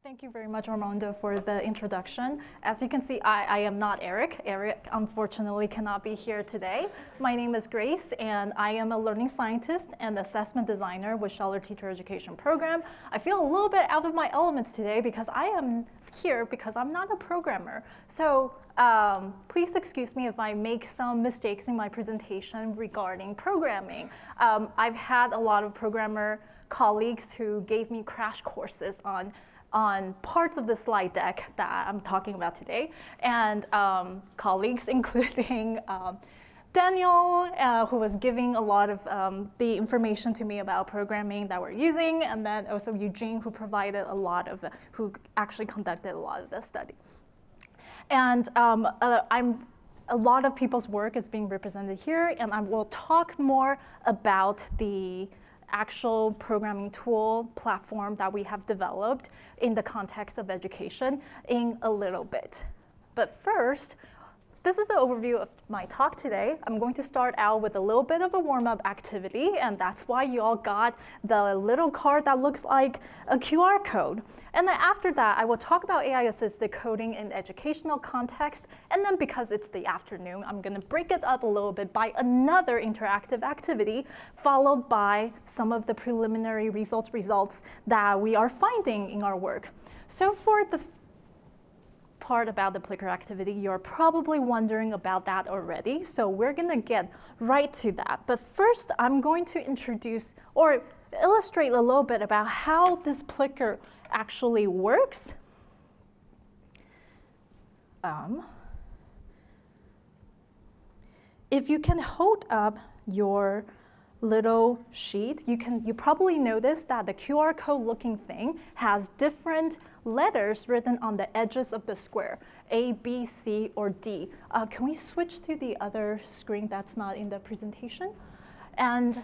Thank you very much, Armando, for the introduction. As you can see, I am not Eric. Eric, unfortunately, cannot be here today. My name is Grace, and I am a learning scientist and assessment designer with Scheller Teacher Education Program. I feel a little bit out of my elements today because I am here because I'm not a programmer. So please excuse me if I make some mistakes in my presentation regarding programming. I've had a lot of programmer colleagues who gave me crash courses on parts of the slide deck that I'm talking about today, and colleagues including Daniel, who was giving a lot of the information to me about programming that we're using, and then also Eugene, who provided a lot of, who actually conducted a lot of the study. And a lot of people's work is being represented here, and I will talk more about the actual programming tool platform that we have developed in the context of education in a little bit. But first, this is the overview of my talk today. I'm going to start out with a little bit of a warm-up activity, and that's why you all got the little card that looks like a QR code. And then after that, I will talk about AI-assisted coding in educational context, and then because it's the afternoon, I'm gonna break it up a little bit by another interactive activity, followed by some of the preliminary results that we are finding in our work. So for the part about the clicker activity, you're probably wondering about that already, so we're gonna get right to that. But first, I'm going to introduce or illustrate a little bit about how this clicker actually works. If you can hold up your little sheet, you probably notice that the QR code looking thing has different letters written on the edges of the square, A, B, C, or D. Can we switch to the other screen that's not in the presentation? And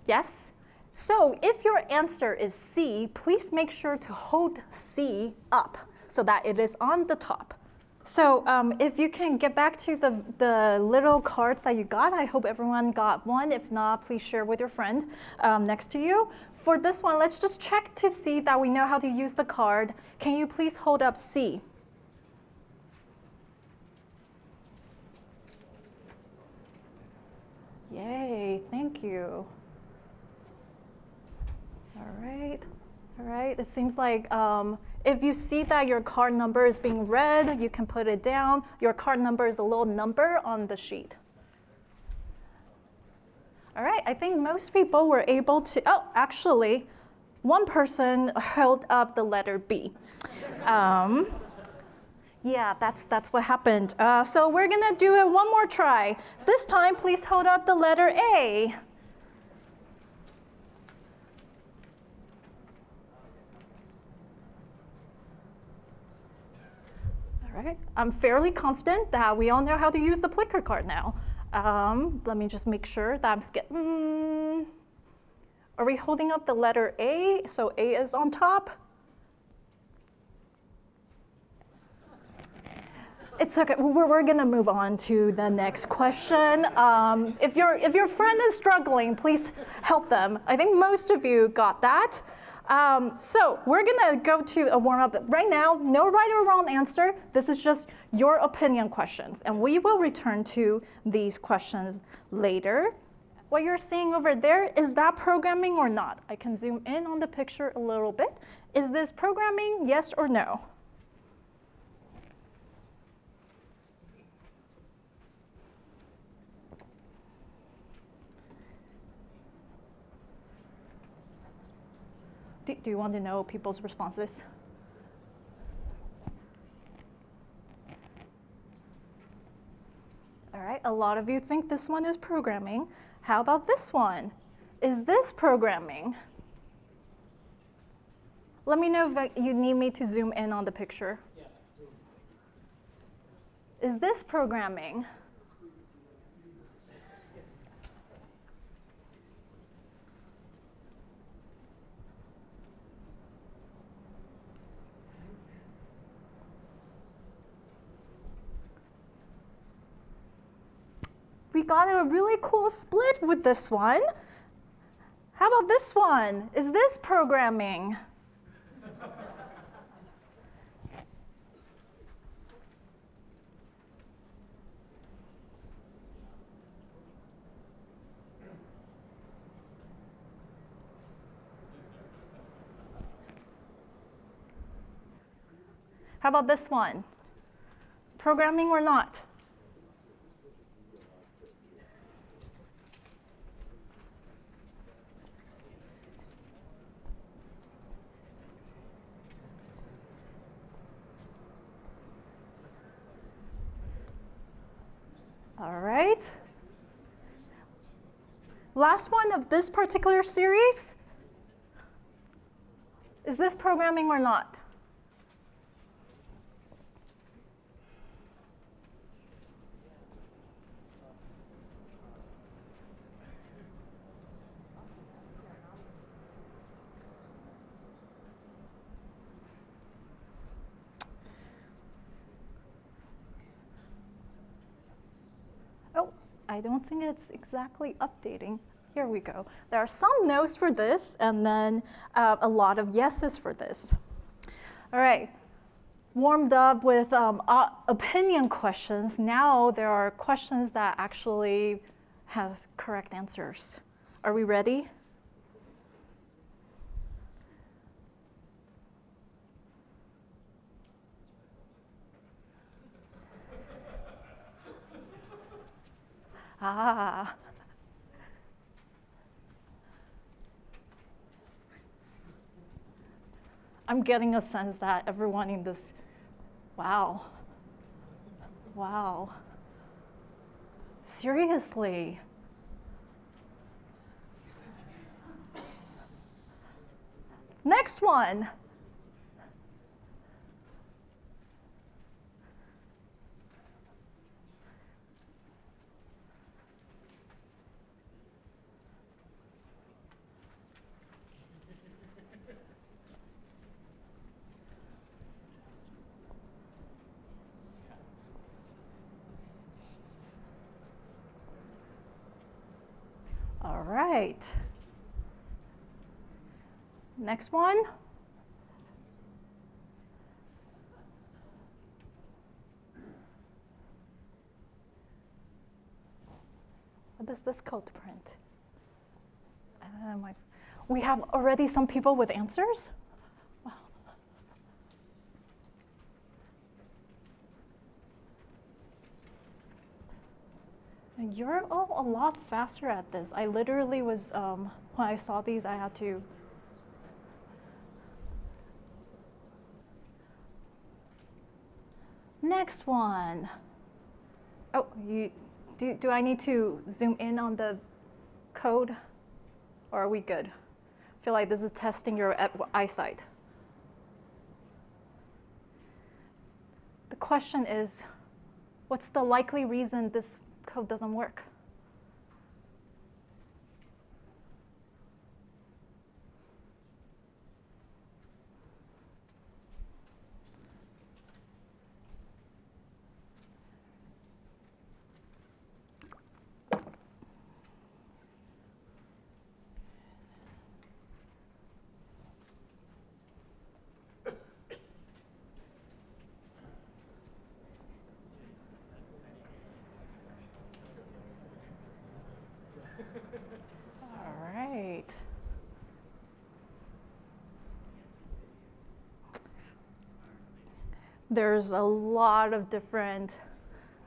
yes? So if your answer is C, please make sure to hold C up so that it is on the top. So if you can get back to the little cards that you got, I hope everyone got one. If not, please share with your friend next to you. For this one, let's just check to see that we know how to use the card. Can you please hold up C? Yay, thank you. All right, it seems like if you see that your card number is being read, you can put it down. Your card number is a little number on the sheet. All right, I think most people were able to, oh, actually, one person held up the letter B. Yeah, that's what happened. So we're gonna do it one more try. This time, please hold up the letter A. All right, I'm fairly confident that we all know how to use the clicker card now. Let me just make sure that I'm skipping. Are we holding up the letter A? So A is on top? It's okay, we're gonna move on to the next question. If your friend is struggling, please help them. I think most of you got that. So we're gonna go to a warm-up. Right now, no right or wrong answer. This is just your opinion questions, and we will return to these questions later. What you're seeing over there, is that programming or not? I can zoom in on the picture a little bit. Is this programming, yes or no? Do you want to know people's responses? All right, a lot of you think this one is programming. How about this one? Is this programming? Let me know if you need me to zoom in on the picture. Yeah. Is this programming? We got a really cool split with this one. How about this one? Is this programming? How about this one? Programming or not? All right. Last one of this particular series. Is this programming or not? I don't think it's exactly updating. Here we go. There are some no's for this, and then a lot of yeses for this. All right, warmed up with opinion questions. Now there are questions that actually has correct answers. Are we ready? Ah. I'm getting a sense that everyone in this, wow. Wow. Seriously. Next one. All right. Next one. What does this code print? We have already some people with answers? Wow. And you're all a lot faster at this. I literally was, when I saw these, I had to. Next one. Oh, do I need to zoom in on the code, or are we good? I feel like this is testing your eyesight. The question is, what's the likely reason this code doesn't work? All right. There's a lot of different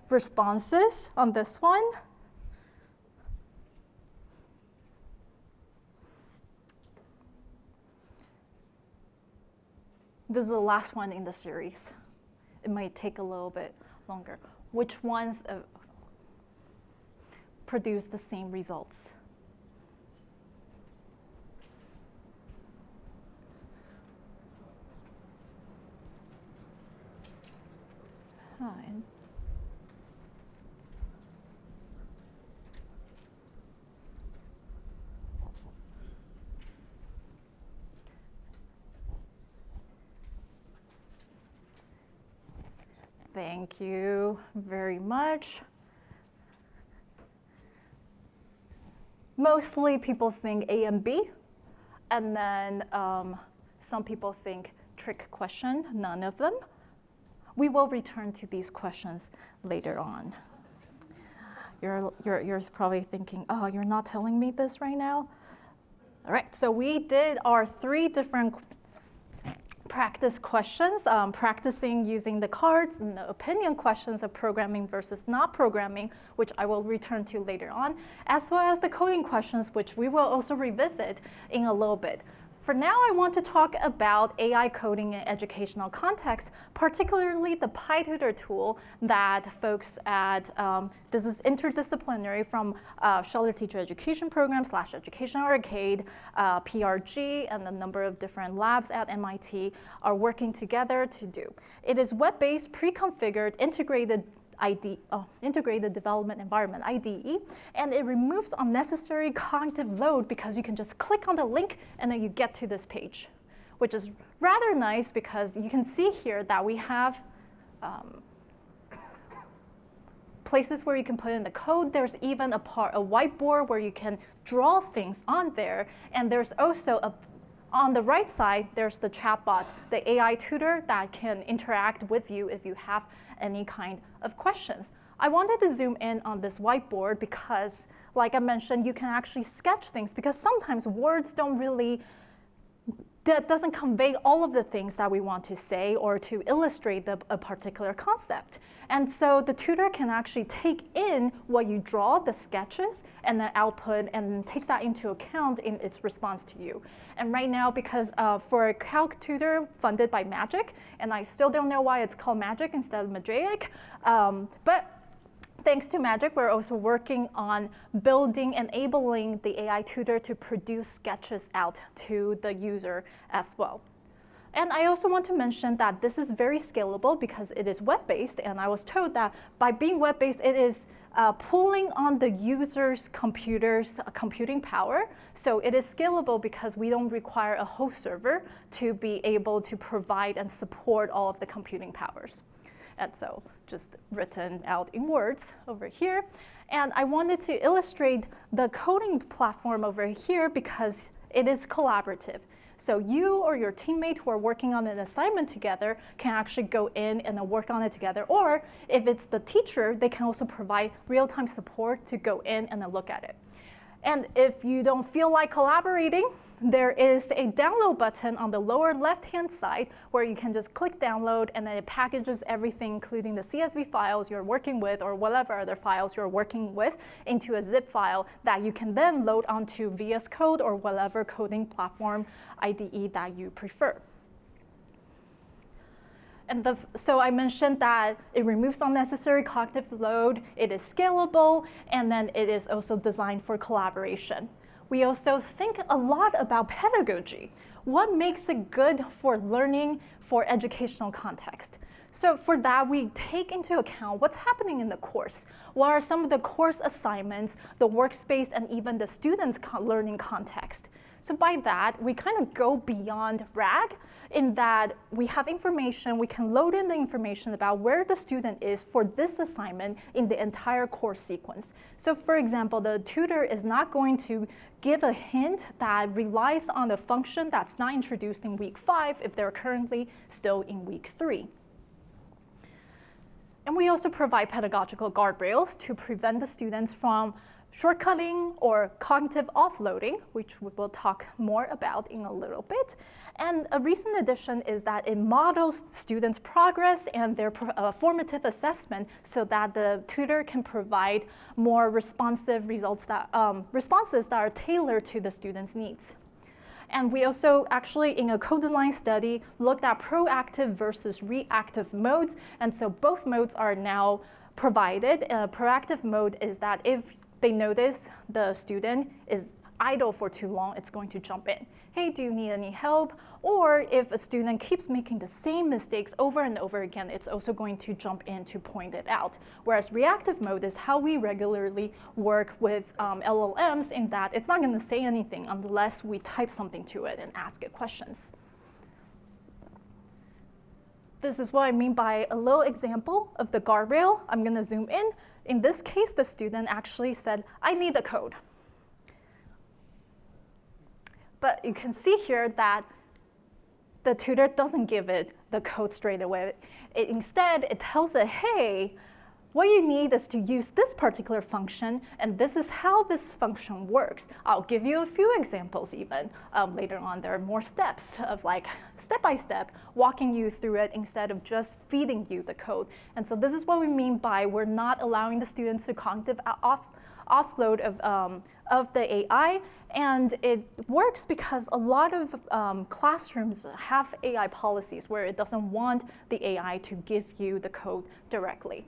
responses on this one. This is the last one in the series. It might take a little bit longer. Which ones produce the same results? Fine. Thank you very much. Mostly people think A and B, and then some people think trick question, none of them. We will return to these questions later on. You're probably thinking, oh, you're not telling me this right now? All right, so we did our 3 different practice questions, practicing using the cards and the opinion questions of programming versus not programming, which I will return to later on, as well as the coding questions, which we will also revisit in a little bit. For now, I want to talk about AI coding in educational context, particularly the PyTutor tool that folks at, this is interdisciplinary from Scheller Teacher Education Program / Education Arcade, PRG, and a number of different labs at MIT are working together to do. It is web-based, pre-configured, integrated development environment, IDE, and it removes unnecessary cognitive load because you can just click on the link and then you get to this page, which is rather nice because you can see here that we have places where you can put in the code. There's even a whiteboard where you can draw things on there, and there's also on the right side, there's the chatbot, the AI tutor that can interact with you if you have any kind of questions. I wanted to zoom in on this whiteboard because, like I mentioned, you can actually sketch things because sometimes words don't really, that doesn't convey all of the things that we want to say or to illustrate a particular concept. And so the tutor can actually take in what you draw, the sketches, and the output, and take that into account in its response to you. And right now, because for a calc tutor funded by Magic, and I still don't know why it's called Magic instead of Mosaic, but thanks to Magic, we're also working on building, enabling the AI tutor to produce sketches out to the user as well. And I also want to mention that this is very scalable because it is web-based, and I was told that by being web-based, it is pulling on the user's computer's computing power. So it is scalable because we don't require a host server to be able to provide and support all of the computing powers. And so just written out in words over here. And I wanted to illustrate the coding platform over here because it is collaborative. So you or your teammate who are working on an assignment together can actually go in and work on it together. Or if it's the teacher, they can also provide real-time support to go in and look at it. And if you don't feel like collaborating, there is a download button on the lower left-hand side where you can just click download, and then it packages everything, including the CSV files you're working with or whatever other files you're working with, into a zip file that you can then load onto VS Code or whatever coding platform IDE that you prefer. And so I mentioned that it removes unnecessary cognitive load, it is scalable, and then it is also designed for collaboration. We also think a lot about pedagogy. What makes it good for learning for educational context? So for that, we take into account what's happening in the course. What are some of the course assignments, the workspace, and even the students' learning context? So by that, we kind of go beyond RAG in that we have information, we can load in the information about where the student is for this assignment in the entire course sequence. So for example, the tutor is not going to give a hint that relies on a function that's not introduced in week 5 if they're currently still in week 3. And we also provide pedagogical guardrails to prevent the students from shortcutting or cognitive offloading, which we will talk more about in a little bit. And a recent addition is that it models students' progress and their formative assessment so that the tutor can provide more responsive responses that are tailored to the student's needs. And we also actually, in a co-design study, looked at proactive versus reactive modes. And so both modes are now provided. Proactive mode is that if they notice the student is idle for too long, it's going to jump in. Hey, do you need any help? Or if a student keeps making the same mistakes over and over again, it's also going to jump in to point it out. Whereas reactive mode is how we regularly work with LLMs in that it's not going to say anything unless we type something to it and ask it questions. This is what I mean by a little example of the guardrail. I'm going to zoom in. In this case, the student actually said, I need the code. But you can see here that the tutor doesn't give it the code straight away. Instead, it tells it, hey, what you need is to use this particular function, and this is how this function works. I'll give you a few examples even. Later on, there are more steps of like step-by-step walking you through it instead of just feeding you the code. And so this is what we mean by we're not allowing the students to cognitive offload of the AI. And it works because a lot of classrooms have AI policies where it doesn't want the AI to give you the code directly.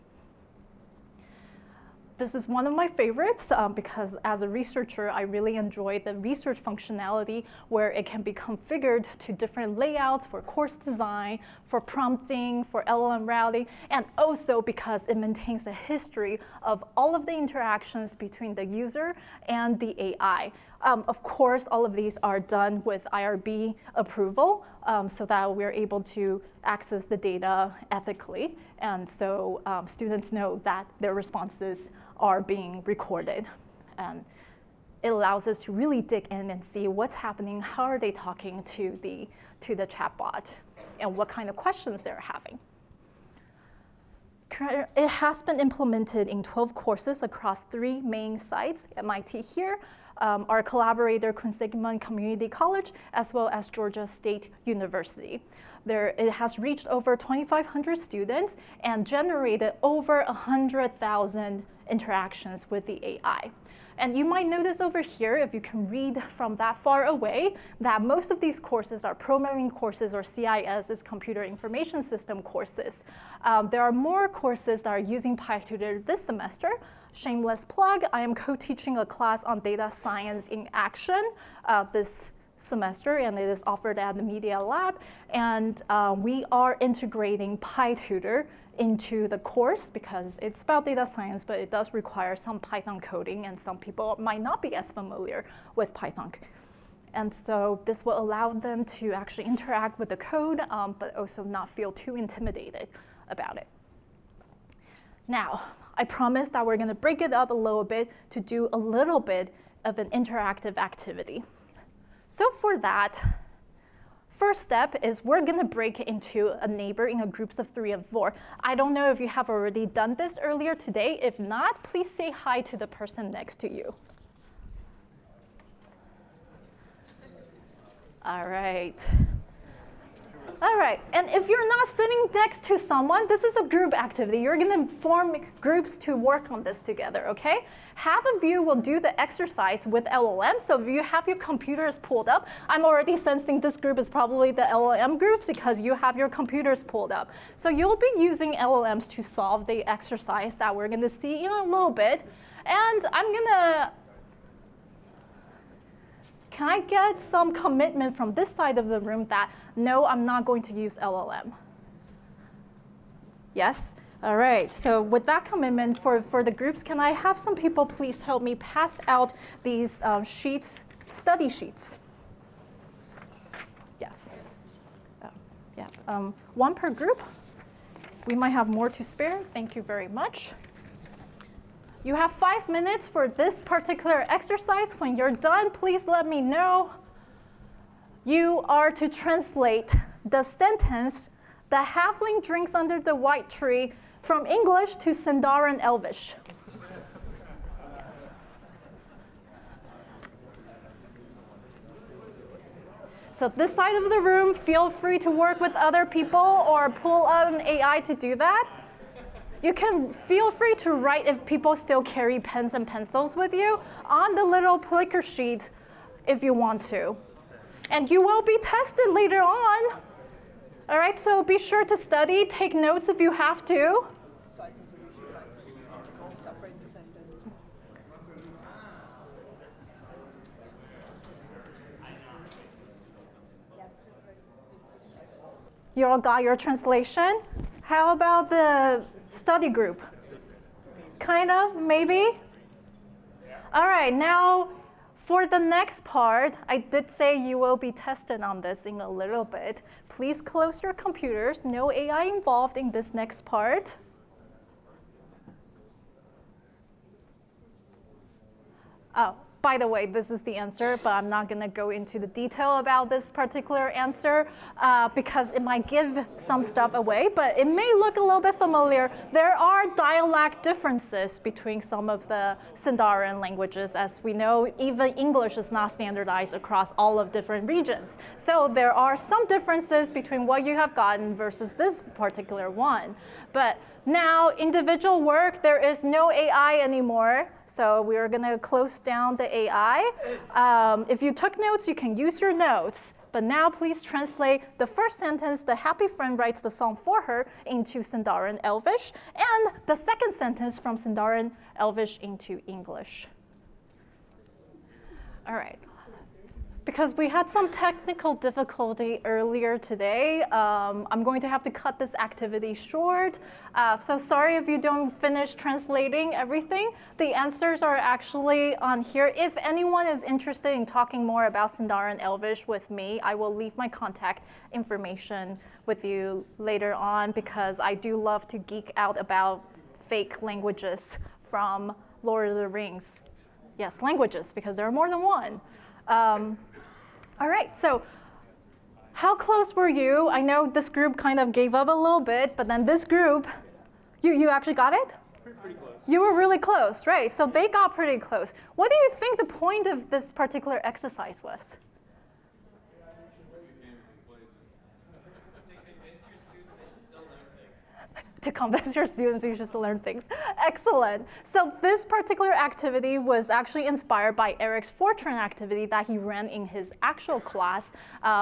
This is one of my favorites because as a researcher, I really enjoy the research functionality where it can be configured to different layouts for course design, for prompting, for LLM routing, and also because it maintains a history of all of the interactions between the user and the AI. Of course, all of these are done with IRB approval so that we're able to access the data ethically. And so students know that their responses are being recorded. It allows us to really dig in and see what's happening, how are they talking to the chatbot, and what kind of questions they're having. It has been implemented in 12 courses across 3 main sites, MIT here, our collaborator Queen Sigmund Community College, as well as Georgia State University. It has reached over 2,500 students and generated over 100,000 interactions with the AI. And you might notice over here, if you can read from that far away, that most of these courses are programming courses or CIS, is Computer Information System courses. There are more courses that are using PyTutor this semester. Shameless plug, I am co-teaching a class on data science in action this semester, and it is offered at the Media Lab. And we are integrating PyTutor into the course because it's about data science, but it does require some Python coding, and some people might not be as familiar with Python. And so this will allow them to actually interact with the code, but also not feel too intimidated about it. Now, I promised that we're going to break it up a little bit to do a little bit of an interactive activity. So for that, first step is we're going to break into a neighbor in groups of 3 and 4. I don't know if you have already done this earlier today. If not, please say hi to the person next to you. All right. All right, and if you're not sitting next to someone, this is a group activity. You're going to form groups to work on this together, okay? Half of you will do the exercise with LLM, so if you have your computers pulled up, I'm already sensing this group is probably the LLM groups because you have your computers pulled up. So you'll be using LLMs to solve the exercise that we're going to see in a little bit. And can I get some commitment from this side of the room that, no, I'm not going to use LLM? Yes? All right, so with that commitment for the groups, can I have some people please help me pass out these sheets, study sheets? Yes. Yeah. 1 per group. We might have more to spare. Thank you very much. You have 5 minutes for this particular exercise. When you're done, please let me know. You are to translate the sentence, "The halfling drinks under the white tree," from English to Sindarin Elvish. Yes. So this side of the room, feel free to work with other people or pull out an AI to do that. You can feel free to write, if people still carry pens and pencils with you, on the little clicker sheet if you want to. And you will be tested later on. All right, so be sure to study, take notes if you have to. So I think we should separate the sentence. You all got your translation? How about the study group? Kind of, maybe? All right, now for the next part, I did say you will be tested on this in a little bit. Please close your computers. No AI involved in this next part. Oh, by the way, this is the answer, but I'm not going to go into the detail about this particular answer because it might give some stuff away, but it may look a little bit familiar. There are dialect differences between some of the Sindarin languages. As we know, even English is not standardized across all of different regions. So there are some differences between what you have gotten versus this particular one. But now, individual work, there is no AI anymore. So we're going to close down the AI. If you took notes, you can use your notes. But now please translate the first sentence, the happy friend writes the song for her, into Sindarin Elvish, and the second sentence from Sindarin Elvish into English. All right. Because we had some technical difficulty earlier today, I'm going to have to cut this activity short. So sorry if you don't finish translating everything. The answers are actually on here. If anyone is interested in talking more about Sindarin Elvish with me, I will leave my contact information with you later on because I do love to geek out about fake languages from Lord of the Rings. Yes, languages, because there are more than one. All right, so how close were you? I know this group kind of gave up a little bit, but then this group, you actually got it? Pretty close. You were really close, right? So they got pretty close. What do you think the point of this particular exercise was? To convince your students you should learn things. Excellent. So this particular activity was actually inspired by Eric's Fortran activity that he ran in his actual class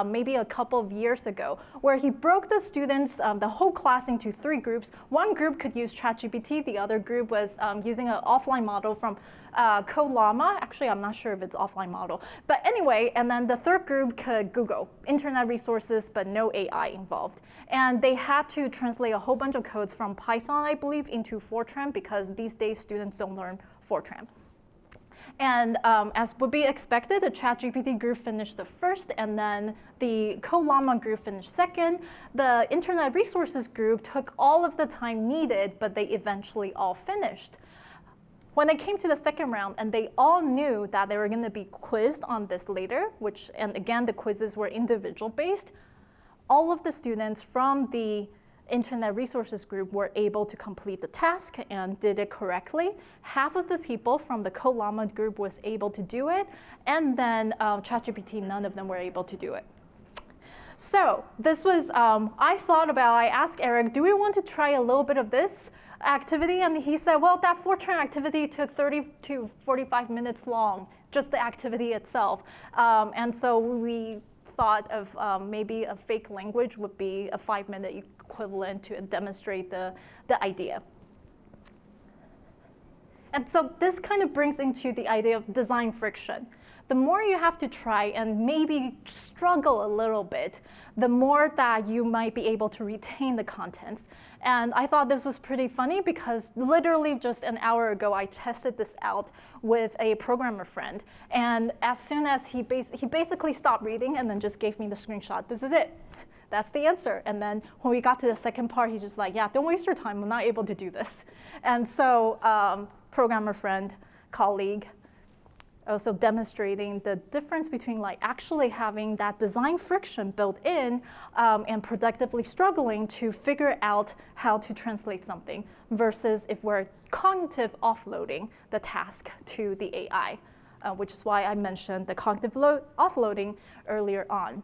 maybe a couple of years ago, where he broke the students, the whole class, into 3 groups. One group could use ChatGPT. The other group was using an offline model from Colama. Actually, I'm not sure if it's offline model. But anyway, and then the third group could Google internet resources, but no AI involved. And they had to translate a whole bunch of codes from Python, I believe, into Fortran because these days students don't learn Fortran. And as would be expected, the ChatGPT group finished the first, and then the Colama group finished second. The internet resources group took all of the time needed, but they eventually all finished. When they came to the second round, and they all knew that they were going to be quizzed on this later, and again, the quizzes were individual based, all of the students from the internet resources group were able to complete the task and did it correctly. Half of the people from the Colama group was able to do it, and then ChatGPT, none of them were able to do it. So this was, I asked Eric, do we want to try a little bit of this activity? And he said, well, that Fortran activity took 30 to 45 minutes long, just the activity itself. And so we thought of maybe a fake language would be a 5-minute equivalent to demonstrate the idea. And so this kind of brings into the idea of design friction. The more you have to try and maybe struggle a little bit, the more that you might be able to retain the contents. And I thought this was pretty funny because literally just an hour ago, I tested this out with a programmer friend. And as soon as he basically stopped reading and then just gave me the screenshot, this is it. That's the answer. And then when we got to the second part, he's just like, yeah, don't waste your time. I'm not able to do this. And so programmer friend, colleague, also demonstrating the difference between like actually having that design friction built in and productively struggling to figure out how to translate something versus if we're cognitive offloading the task to the AI, which is why I mentioned the cognitive offloading earlier on.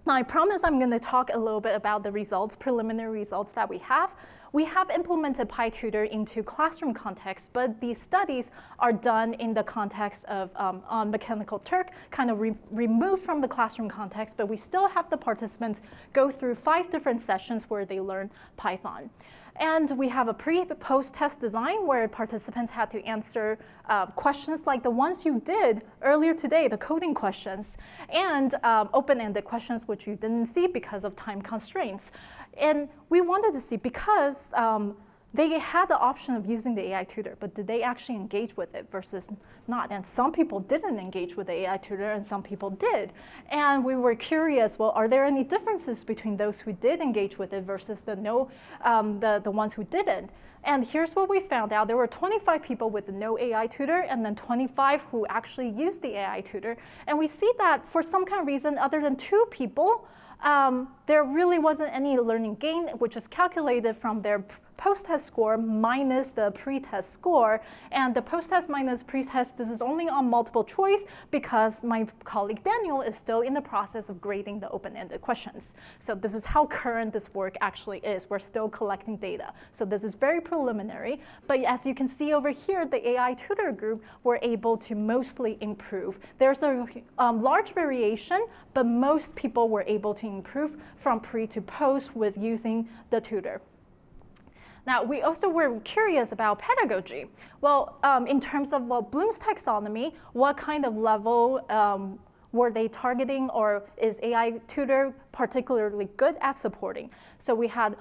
Now, I promise I'm going to talk a little bit about the results, preliminary results that we have. We have implemented PyTutor into classroom context, but these studies are done in the context of on Mechanical Turk, kind of removed from the classroom context, but we still have the participants go through 5 different sessions where they learn Python. And we have a pre-post-test design where participants had to answer questions like the ones you did earlier today, the coding questions, and open-ended questions which you didn't see because of time constraints. And we wanted to see, because they had the option of using the AI tutor, but did they actually engage with it versus not? And some people didn't engage with the AI tutor and some people did. And we were curious, well, are there any differences between those who did engage with it versus the ones who didn't? And here's what we found out. There were 25 people with no AI tutor and then 25 who actually used the AI tutor. And we see that for some kind of reason, other than 2 people, there really wasn't any learning gain, which is calculated from their post-test score minus the pre-test score. And the post-test minus pre-test, this is only on multiple choice because my colleague Daniel is still in the process of grading the open-ended questions. So this is how current this work actually is. We're still collecting data. So this is very preliminary. But as you can see over here, the AI tutor group were able to mostly improve. There's a large variation, but most people were able to improve from pre to post with using the tutor. Now, we also were curious about pedagogy. Well, in terms of Bloom's taxonomy, what kind of level were they targeting, or is AI tutor particularly good at supporting? So we had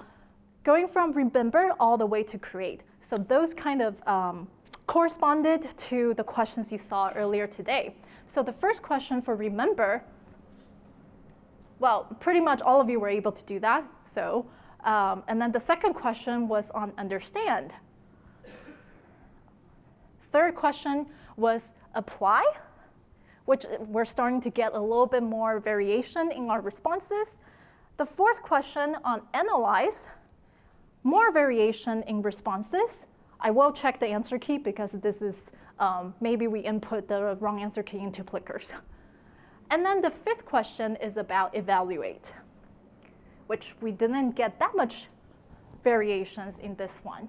going from remember all the way to create. So those kind of corresponded to the questions you saw earlier today. So the first question for remember, well, pretty much all of you were able to do that. So. And then the second question was on understand. Third question was apply, which we're starting to get a little bit more variation in our responses. The fourth question on analyze, more variation in responses. I will check the answer key because this is, maybe we input the wrong answer key into Plickers. And then the fifth question is about evaluate, which we didn't get that much variations in this one.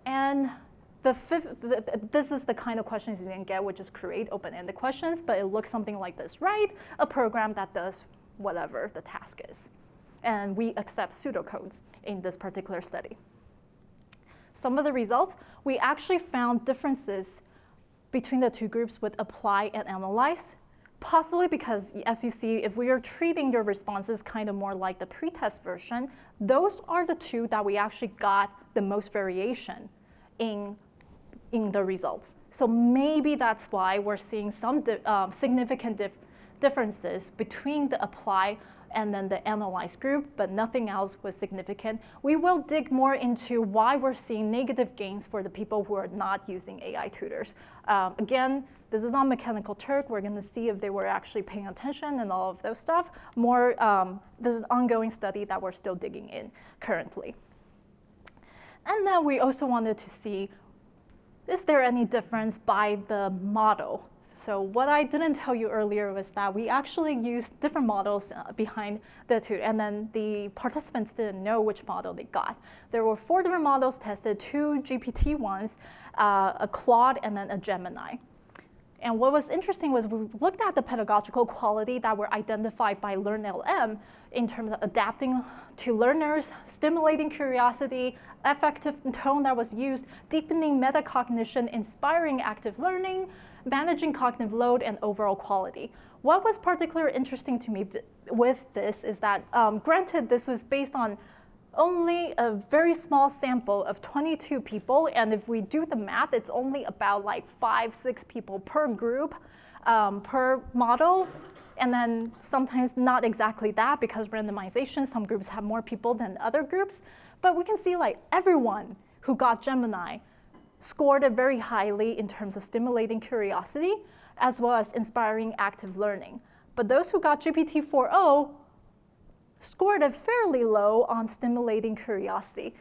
And the fifth, this is the kind of questions you didn't get, which is create open-ended questions, but it looks something like this, right? A program that does whatever the task is. And we accept pseudocodes in this particular study. Some of the results, we actually found differences between the 2 groups with apply and analyze. Possibly because, as you see, if we are treating your responses kind of more like the pre-test version, those are the 2 that we actually got the most variation in the results. So maybe that's why we're seeing some significant differences between the apply and then the analyze group, but nothing else was significant. We will dig more into why we're seeing negative gains for the people who are not using AI tutors. Again, this is on Mechanical Turk. We're going to see if they were actually paying attention and all of those stuff. More, this is an ongoing study that we're still digging in currently. And then we also wanted to see, is there any difference by the model? So what I didn't tell you earlier was that we actually used different models behind the tutor, and then the participants didn't know which model they got. There were 4 different models tested, 2 GPT ones, a Claude, and then a Gemini. And what was interesting was we looked at the pedagogical quality that were identified by LearnLM in terms of adapting to learners, stimulating curiosity, effective tone that was used, deepening metacognition, inspiring active learning, managing cognitive load, and overall quality. What was particularly interesting to me with this is that, granted, this was based on only a very small sample of 22 people, and if we do the math, it's only about like 5-6 people per group, per model, and then sometimes not exactly that because randomization, some groups have more people than other groups, but we can see like everyone who got Gemini scored it very highly in terms of stimulating curiosity, as well as inspiring active learning. But those who got GPT-4o scored it fairly low on stimulating curiosity.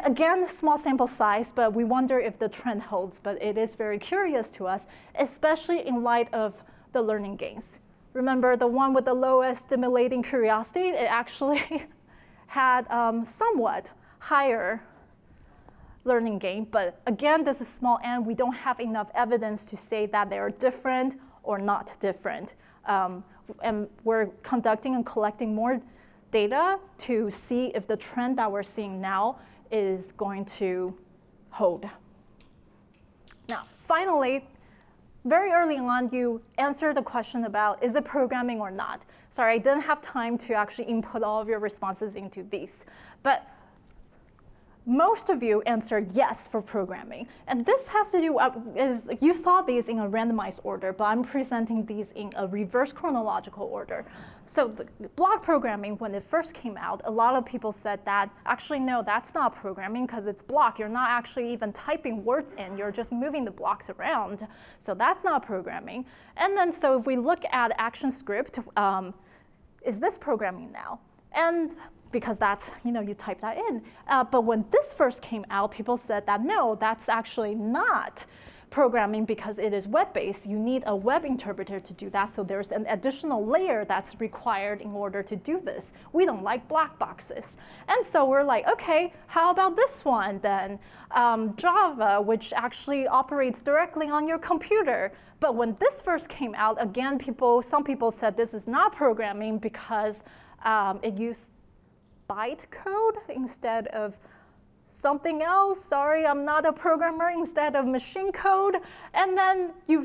Again, small sample size, but we wonder if the trend holds, but it is very curious to us, especially in light of the learning gains. Remember, the one with the lowest stimulating curiosity, it actually had somewhat higher learning gain, but again, this is small n. We don't have enough evidence to say that they are different or not different. And we're conducting and collecting more data to see if the trend that we're seeing now is going to hold. Now, finally, very early on, you answered the question about, is it programming or not? Sorry, I didn't have time to actually input all of your responses into these. But most of you answered yes for programming. And this has to do, you saw these in a randomized order, but I'm presenting these in a reverse chronological order. So the block programming, when it first came out, a lot of people said that, actually, no, that's not programming because it's block. You're not actually even typing words in, you're just moving the blocks around. So that's not programming. And then, so if we look at ActionScript, is this programming now? And because that's, you type that in. But when this first came out, people said that, no, that's actually not programming because it is web-based. You need a web interpreter to do that, so there's an additional layer that's required in order to do this. We don't like black boxes. And so we're like, okay, how about this one then? Java, which actually operates directly on your computer. But when this first came out, again, some people said this is not programming because it used bytecode instead of something else. Sorry, I'm not a programmer, instead of machine code. And then you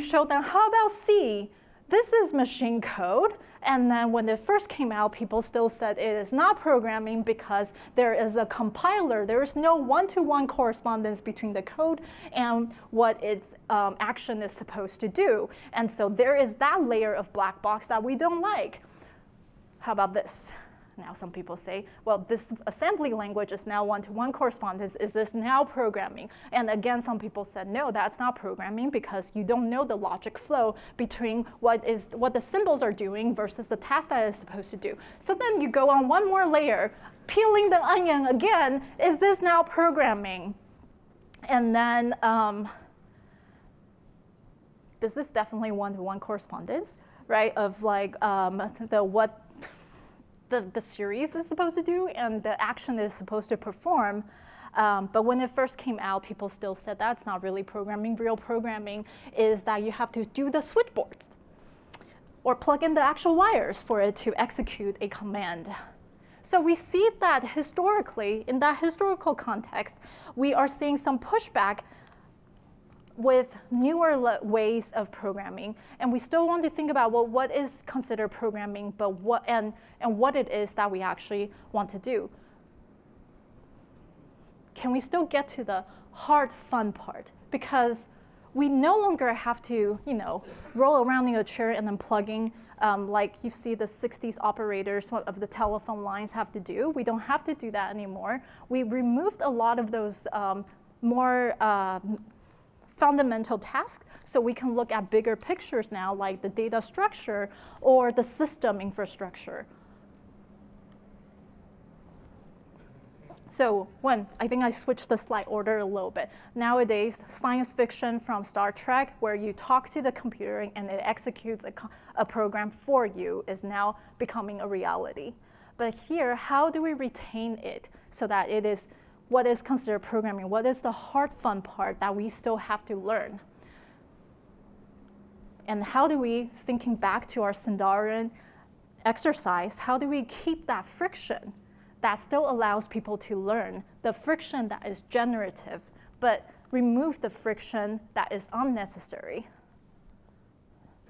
show them, how about C? This is machine code. And then when it first came out, people still said it is not programming because there is a compiler. There is no one-to-one correspondence between the code and what its action is supposed to do. And so there is that layer of black box that we don't like. How about this? Now some people say, well, this assembly language is now one-to-one correspondence. Is this now programming? And again, some people said, no, that's not programming because you don't know the logic flow between what the symbols are doing versus the task that it's supposed to do. So then you go on one more layer, peeling the onion again. Is this now programming? And then this is definitely one-to-one correspondence, right? Of like what the series is supposed to do and the action is supposed to perform. But when it first came out, people still said that's not really programming. Real programming is that you have to do the switchboards or plug in the actual wires for it to execute a command. So we see that historically, in that historical context, we are seeing some pushback with newer ways of programming, and we still want to think about, well, what is considered programming, but what it is that we actually want to do. Can we still get to the hard, fun part? Because we no longer have to, roll around in a chair and then plugging, like you see the 60s operators of the telephone lines have to do. We don't have to do that anymore. We removed a lot of those more fundamental tasks, so we can look at bigger pictures now, like the data structure or the system infrastructure. So I think I switched the slide order a little bit. Nowadays, science fiction from Star Trek, where you talk to the computer and it executes a program for you, is now becoming a reality. But here, how do we retain it so that it is what is considered programming? What is the hard, fun part that we still have to learn? And how do we, thinking back to our Sundarian exercise, how do we keep that friction that still allows people to learn, the friction that is generative, but remove the friction that is unnecessary?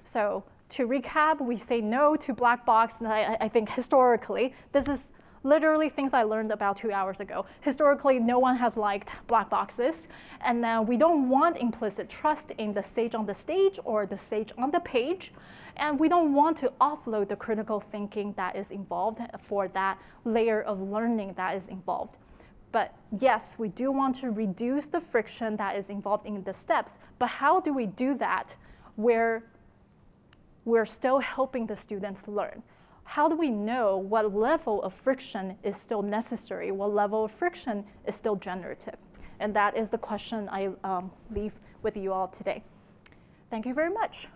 So to recap, we say no to black box, and I think historically, this is literally things I learned about 2 hours ago. Historically, no one has liked black boxes, and then we don't want implicit trust in the sage on the stage or the sage on the page, and we don't want to offload the critical thinking that is involved for that layer of learning that is involved. But yes, we do want to reduce the friction that is involved in the steps, but how do we do that where we're still helping the students learn? How do we know what level of friction is still necessary, what level of friction is still generative? And that is the question I leave with you all today. Thank you very much.